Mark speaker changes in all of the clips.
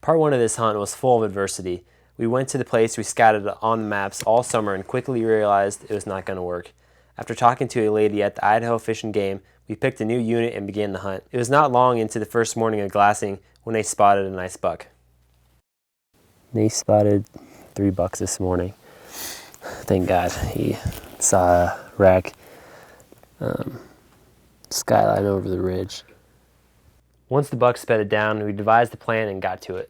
Speaker 1: Part 1 of this hunt was full of adversity. We went to the place we scouted on the maps all summer and quickly realized it was not going to work. After talking to a lady at the Idaho Fish and Game, we picked a new unit and began the hunt. It was not long into the first morning of glassing when they spotted a nice buck. They spotted 3 bucks this morning. Thank God. He saw a rack skyline over the ridge. Once the bucks bedded down, we devised a plan and got to it.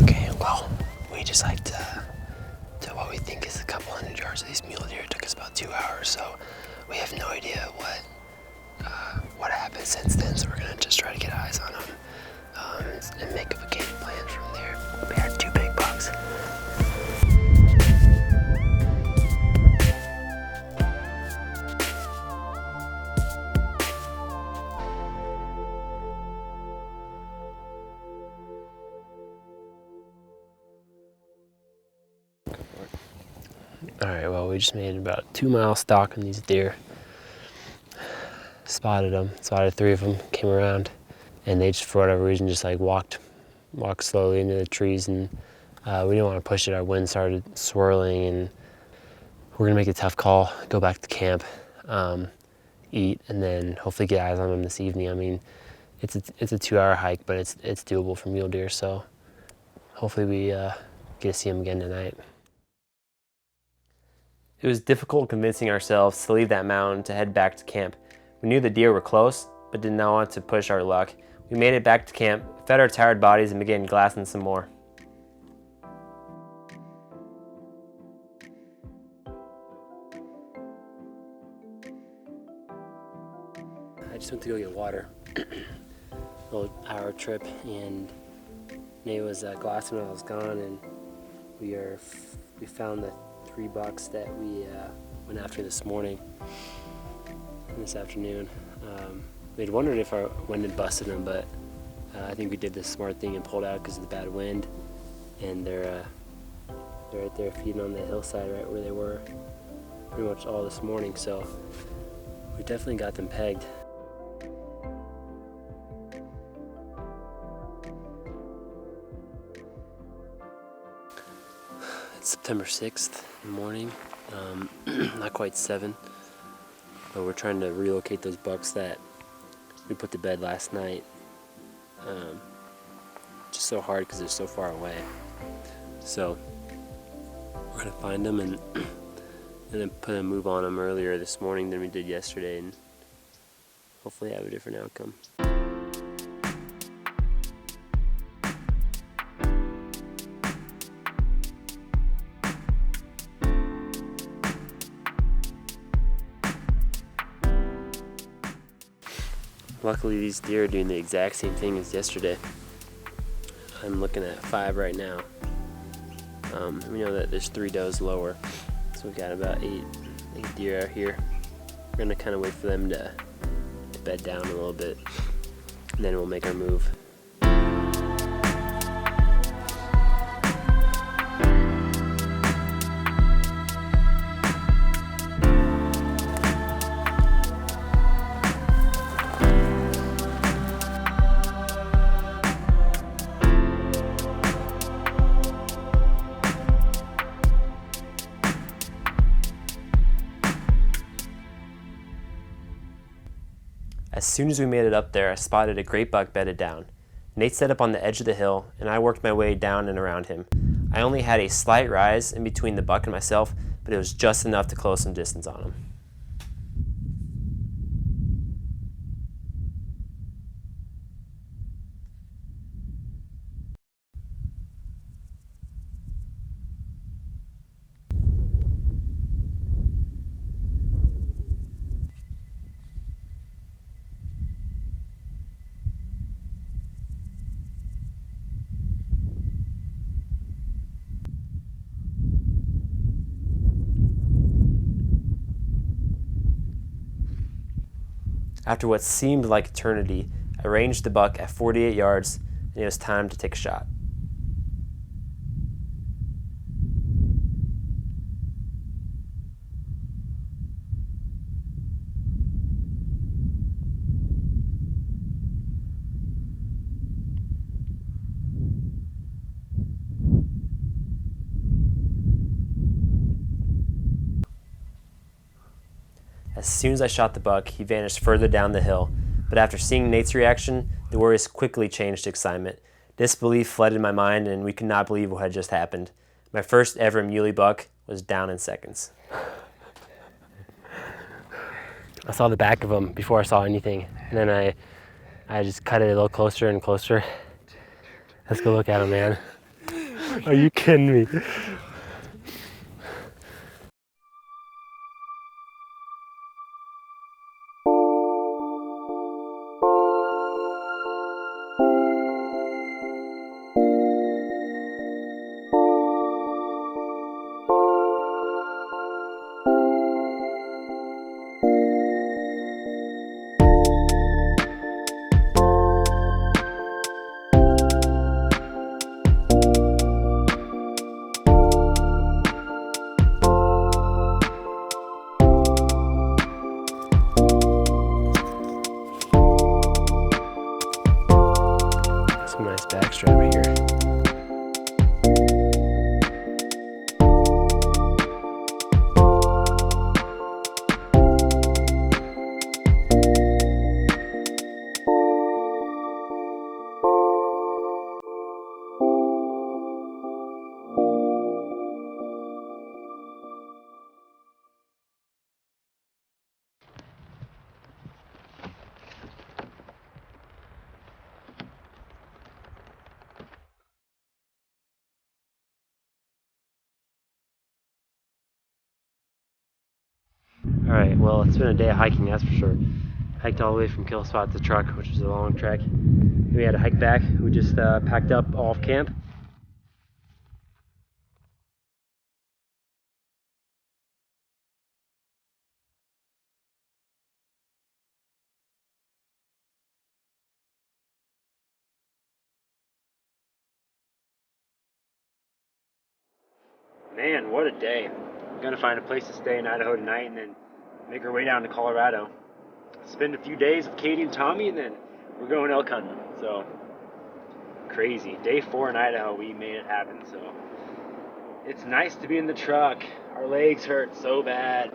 Speaker 1: Okay, well, we just hiked to what we think is a couple hundred yards of these mule deer. It took us about 2 hours, so we have no idea what happened since then. So we're gonna just try to get eyes on them and make up a game plan from there. We had 2 big bucks. All right, well, we just made about a 2-mile stalk on these deer. Spotted 3 of them, came around, and they just, for whatever reason, just like walked slowly into the trees, and we didn't want to push it. Our wind started swirling, and we're gonna make a tough call, go back to camp, eat, and then hopefully get eyes on them this evening. I mean, it's a 2-hour hike, but it's doable for mule deer, so hopefully we get to see them again tonight. It was difficult convincing ourselves to leave that mountain to head back to camp. We knew the deer were close, but did not want to push our luck. We made it back to camp, fed our tired bodies, and began glassing some more. I just went to go get water. A little hour trip, and Nate was glassing while I was gone, and we found the 3 bucks that we went after this morning and this afternoon. We'd wondered if our wind had busted them, but I think we did the smart thing and pulled out because of the bad wind, and they're right there feeding on the hillside right where they were pretty much all this morning, so we definitely got them pegged. It's September 6th in the morning, not quite 7, but we're trying to relocate those bucks that we put to bed last night. Just so hard because they're so far away. So we're gonna find them and then put a move on them earlier this morning than we did yesterday, and hopefully have a different outcome. Luckily, these deer are doing the exact same thing as yesterday. I'm looking at 5 right now. We know that there's 3 does lower, so we've got about 8 deer out here. We're gonna kind of wait for them to bed down a little bit, and then we'll make our move. As soon as we made it up there, I spotted a great buck bedded down. Nate set up on the edge of the hill, and I worked my way down and around him. I only had a slight rise in between the buck and myself, but it was just enough to close some distance on him. After what seemed like eternity, I ranged the buck at 48 yards, and it was time to take a shot. As soon as I shot the buck, he vanished further down the hill, but after seeing Nate's reaction, the worries quickly changed to excitement. Disbelief flooded my mind, and we could not believe what had just happened. My first ever muley buck was down in seconds. I saw the back of him before I saw anything, and then I just cut it a little closer and closer. Let's go look at him, man. Are you kidding me? Some nice backstrap right here. Alright, well, it's been a day of hiking, that's for sure. Hiked all the way from kill spot to truck, which was a long trek. We had to hike back. We just packed up off camp. Man, what a day. We're gonna find a place to stay in Idaho tonight and then make our way down to Colorado. Spend a few days with Katie and Tommy, and then we're going elk hunting. So, crazy. Day 4 in Idaho, we made it happen. So, it's nice to be in the truck. Our legs hurt so bad.